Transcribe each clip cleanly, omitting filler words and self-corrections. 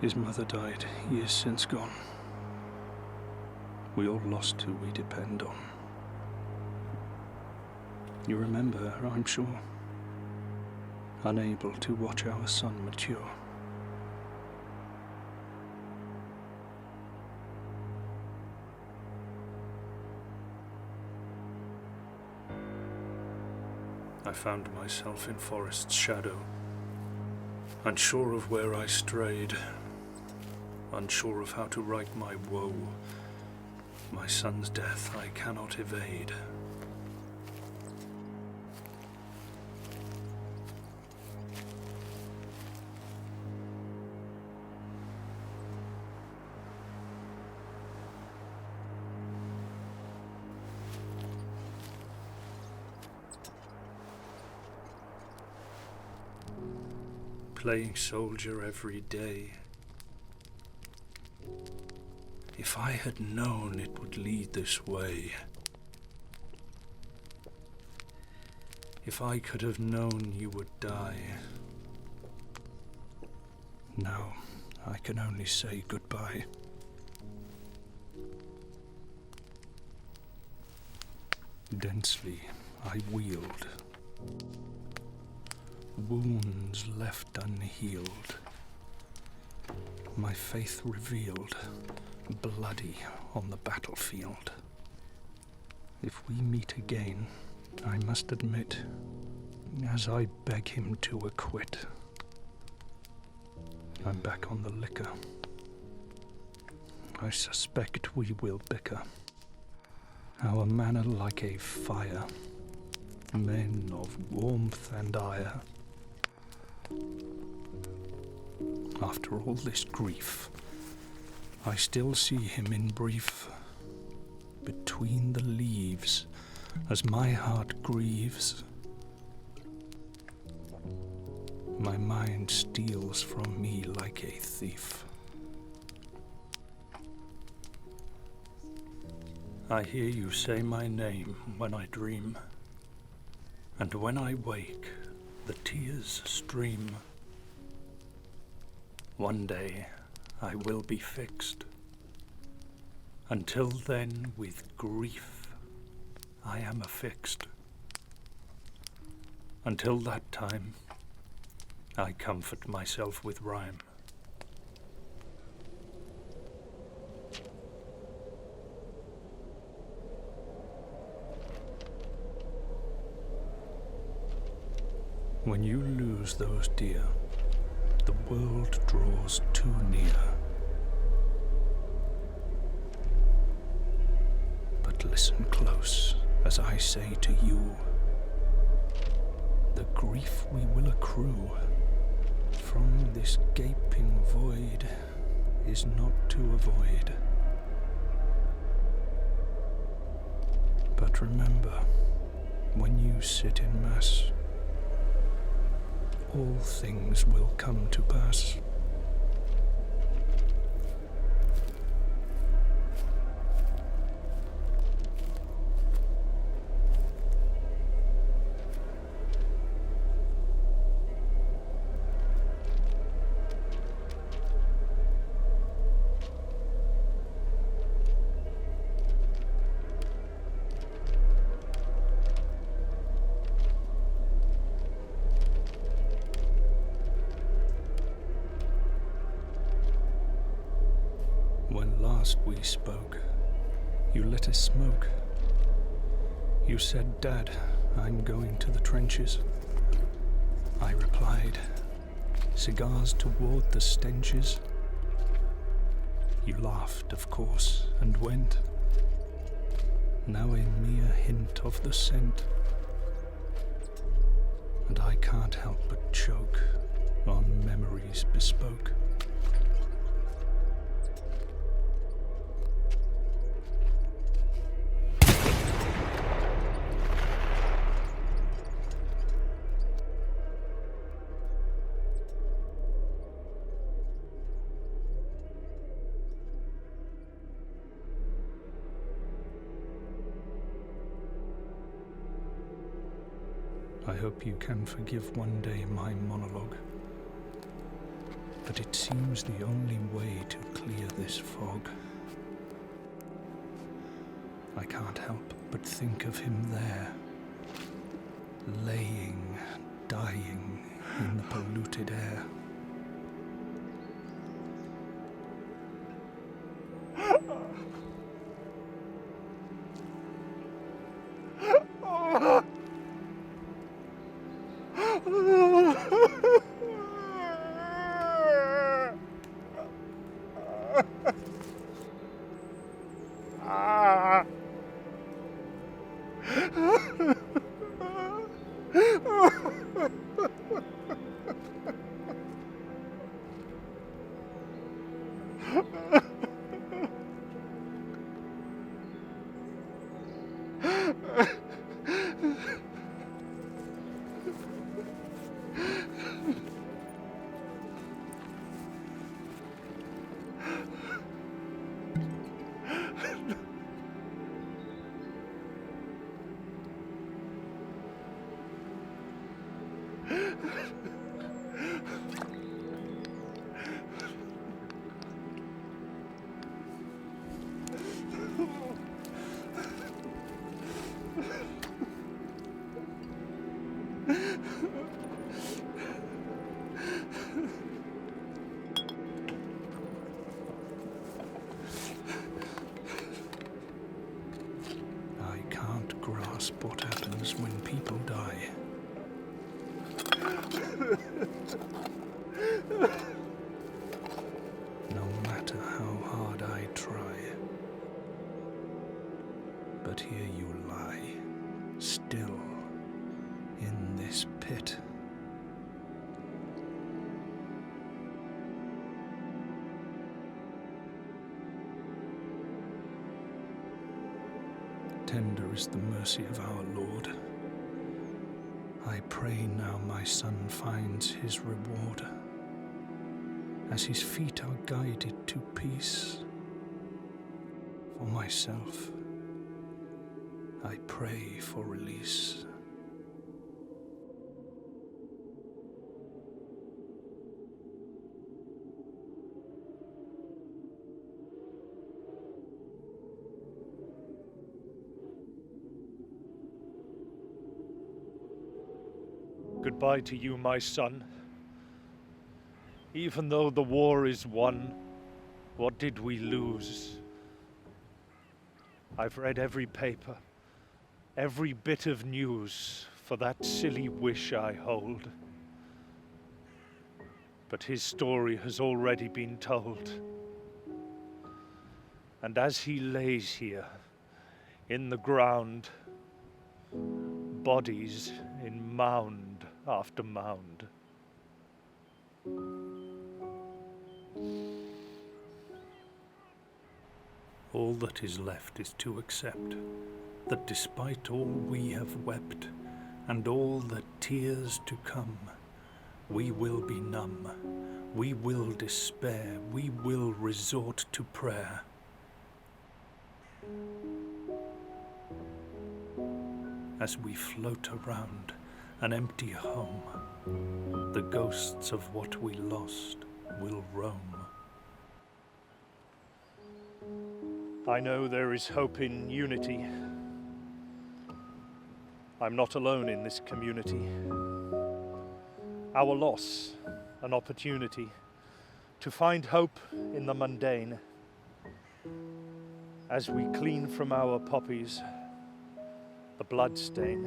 His mother died years since gone. We all lost who we depend on. You remember her, I'm sure. Unable to watch our son mature. I found myself in forest's shadow, unsure of where I strayed, unsure of how to right my woe. My son's death I cannot evade. Playing soldier every day. If I had known it would lead this way. If I could have known you would die. Now I can only say goodbye. Densely I wheeled. Wounds left unhealed, my faith revealed, bloody on the battlefield. If we meet again, I must admit, as I beg him to acquit, I'm back on the liquor. I suspect we will bicker, our manner like a fire, men of warmth and ire. After all this grief, I still see him in brief, between the leaves, as my heart grieves. My mind steals from me like a thief. I hear you say my name when I dream, and when I wake, the tears stream. One day I will be fixed. Until then, with grief, I am affixed. Until that time, I comfort myself with rhyme. When you lose those dear, the world draws too near. But listen close as I say to you, the grief we will accrue from this gaping void is not to avoid. But remember, when you sit in mass, all things will come to pass. When last we spoke, you let us smoke. You said, "Dad, I'm going to the trenches." I replied, "Cigars toward the stenches." You laughed, of course, and went, now a mere hint of the scent. And I can't help but choke on memories bespoke. I hope you can forgive one day my monologue. but it seems the only way to clear this fog. I can't help but think of him there, laying, dying in the polluted air. I can't grasp what happens when people die. No matter how hard I try. But here you lie, still, in this pit. Tender is the mercy of our Lord. I pray now my son finds his reward, as his feet are guided to peace. For myself, I pray for release. Goodbye to you, my son. Even though the war is won, what did we lose? I've read every paper, every bit of news for that silly wish I hold. But his story has already been told. And as he lays here, in the ground, bodies in mound after mound. All that is left is to accept that despite all we have wept, and all the tears to come, we will be numb, we will despair, we will resort to prayer. As we float around an empty home, the ghosts of what we lost will roam. I know there is hope in unity. I'm not alone in this community. Our loss, an opportunity to find hope in the mundane. As we clean from our poppies the blood stain.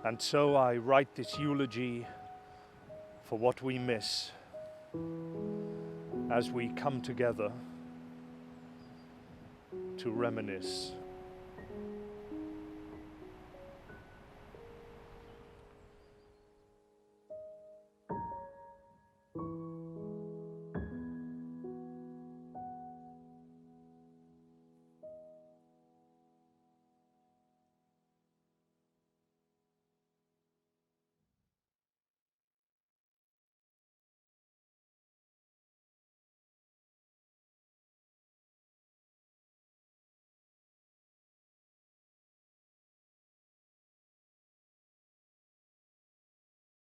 And so I write this eulogy for what we miss as we come together to reminisce.